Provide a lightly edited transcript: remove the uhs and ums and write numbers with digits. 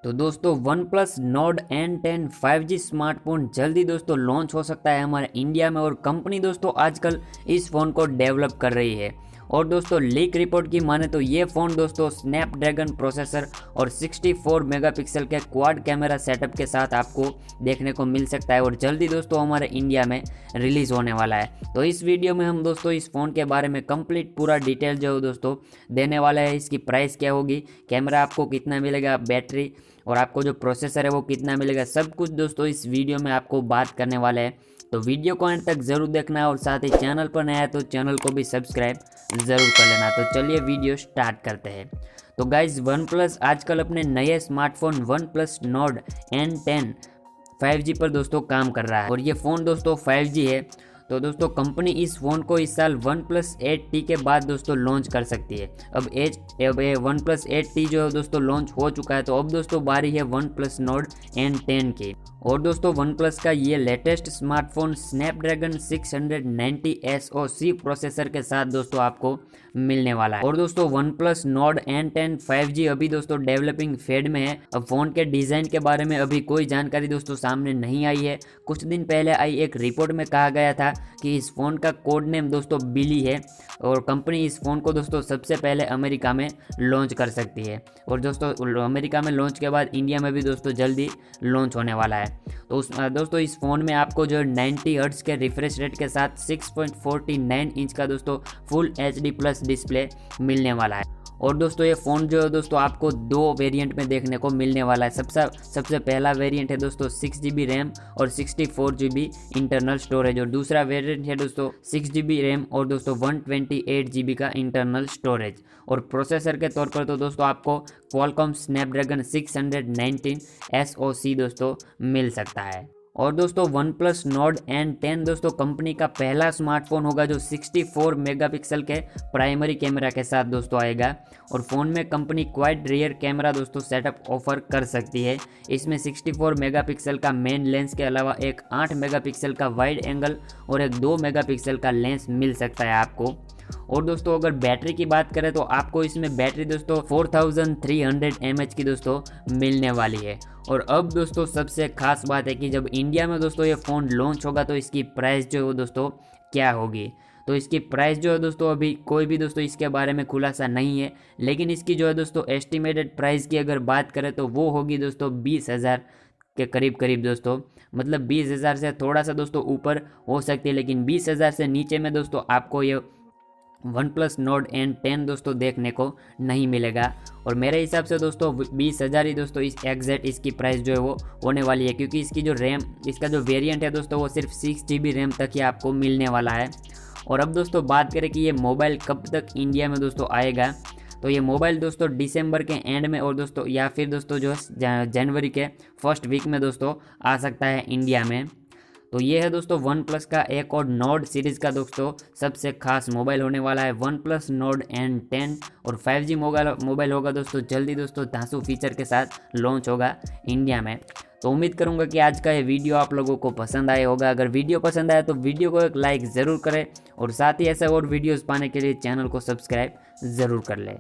तो दोस्तों OnePlus Nord N10 5G smartphone जल्दी दोस्तों लॉन्च हो सकता है हमारे इंडिया में। और कंपनी दोस्तों आजकल इस फ़ोन को डेवलप कर रही है। और दोस्तों लीक रिपोर्ट की माने तो ये फ़ोन दोस्तों स्नैपड्रैगन प्रोसेसर और 64 मेगापिक्सल के क्वाड कैमरा सेटअप के साथ आपको देखने को मिल सकता है और जल्दी दोस्तों हमारे इंडिया में रिलीज़ होने वाला है। तो इस वीडियो में हम दोस्तों इस फ़ोन के बारे में कंप्लीट पूरा डिटेल जो दोस्तों देने वाला है। इसकी प्राइस क्या होगी, कैमरा आपको कितना मिलेगा, बैटरी और आपको जो प्रोसेसर है वो कितना मिलेगा, सब कुछ दोस्तों इस वीडियो में आपको बात करने वाले हैं। तो वीडियो को अंत तक ज़रूर देखना है और साथ ही चैनल पर नया है तो चैनल को भी सब्सक्राइब ज़रूर कर लेना। तो चलिए वीडियो स्टार्ट करते हैं। तो गाइज OnePlus आजकल अपने नए smartphone OnePlus Nord N10 5G पर दोस्तों काम कर रहा है और ये फ़ोन दोस्तों 5G है। तो दोस्तों कंपनी इस फ़ोन को इस साल OnePlus 8T के बाद दोस्तों लॉन्च कर सकती है। अब ये OnePlus 8T जो है दोस्तों लॉन्च हो चुका है, तो अब दोस्तों बारी है OnePlus Nord N10 की। और दोस्तों OnePlus का ये latest smartphone Snapdragon 690 SoC processor के साथ दोस्तों आपको मिलने वाला है। और दोस्तों OnePlus Nord N10 5G अभी दोस्तों डेवलपिंग फेज में है। अब फ़ोन के डिज़ाइन के बारे में अभी कोई जानकारी दोस्तों सामने नहीं आई है। कुछ दिन पहले आई एक रिपोर्ट में कहा गया था कि इस फ़ोन का कोड नेम दोस्तों बिली है और कंपनी इस फ़ोन को दोस्तों सबसे पहले अमेरिका में लॉन्च कर सकती है। और दोस्तों अमेरिका में लॉन्च के बाद इंडिया में भी दोस्तों जल्दी लॉन्च होने वाला है। तो दोस्तों इस फ़ोन में आपको जो 90 हर्ट्ज के रिफ्रेश रेट के साथ 6.49 इंच का दोस्तों फुल HD प्लस डिस्प्ले मिलने वाला है। और दोस्तों ये फ़ोन जो है दोस्तों आपको दो वेरिएंट में देखने को मिलने वाला है। सबसे पहला वेरिएंट है दोस्तों 6GB रैम और 64GB इंटरनल स्टोरेज और दूसरा वेरिएंट है दोस्तों 6GB रैम और दोस्तों 128GB का इंटरनल स्टोरेज। और प्रोसेसर के तौर पर तो दोस्तों आपको क्वालकॉम स्नैपड्रैगन 619 SoC दोस्तों मिल सकता है। और दोस्तों OnePlus Nord N10 दोस्तों कंपनी का पहला स्मार्टफोन होगा जो 64 मेगापिक्सल के प्राइमरी कैमरा के साथ दोस्तों आएगा। और फ़ोन में कंपनी क्वाड रियर कैमरा दोस्तों सेटअप ऑफर कर सकती है। इसमें 64 मेगापिक्सल का मेन लेंस के अलावा एक 8 मेगापिक्सल का वाइड एंगल और एक 2 मेगापिक्सल का लेंस मिल सकता है आपको। और दोस्तों अगर बैटरी की बात करें तो आपको इसमें बैटरी दोस्तों 4300 mAh की दोस्तों मिलने वाली है। और अब दोस्तों सबसे खास बात है कि जब इंडिया में दोस्तों ये फ़ोन लॉन्च होगा तो इसकी प्राइस जो है वो दोस्तों क्या होगी। तो इसकी प्राइस जो है दोस्तों अभी कोई भी दोस्तों इसके बारे में खुलासा नहीं है, लेकिन इसकी जो है दोस्तों एस्टिमेटेड प्राइस की अगर बात करें तो वो होगी दोस्तों 20,000 के करीब दोस्तों। मतलब 20,000 से थोड़ा सा दोस्तों ऊपर हो सकती है, लेकिन 20,000 से नीचे में दोस्तों आपको ये OnePlus Nord N10 दोस्तों देखने को नहीं मिलेगा। और मेरे हिसाब से दोस्तों 20,000 ही दोस्तों इस एग्जैक्ट इसकी प्राइस जो है वो होने वाली है, क्योंकि इसकी जो रैम, इसका जो वेरिएंट है दोस्तों वो सिर्फ 6GB रैम तक ही आपको मिलने वाला है। और अब दोस्तों बात करें कि ये मोबाइल कब तक इंडिया में दोस्तों आएगा, तो ये मोबाइल दोस्तों दिसंबर के एंड में और दोस्तों या फिर दोस्तों जो जनवरी के फर्स्ट वीक में दोस्तों आ सकता है इंडिया में। तो ये है दोस्तों OnePlus का एक और नोड सीरीज़ का दोस्तों सबसे खास मोबाइल होने वाला है OnePlus Nord N10। और 5G मोबाइल होगा दोस्तों जल्दी दोस्तों धांसू फीचर के साथ लॉन्च होगा इंडिया में। तो उम्मीद करूंगा कि आज का ये वीडियो आप लोगों को पसंद आया होगा। अगर वीडियो पसंद आया तो वीडियो को एक लाइक ज़रूर करें और साथ ही ऐसे और वीडियोज़ पाने के लिए चैनल को सब्सक्राइब ज़रूर कर लें।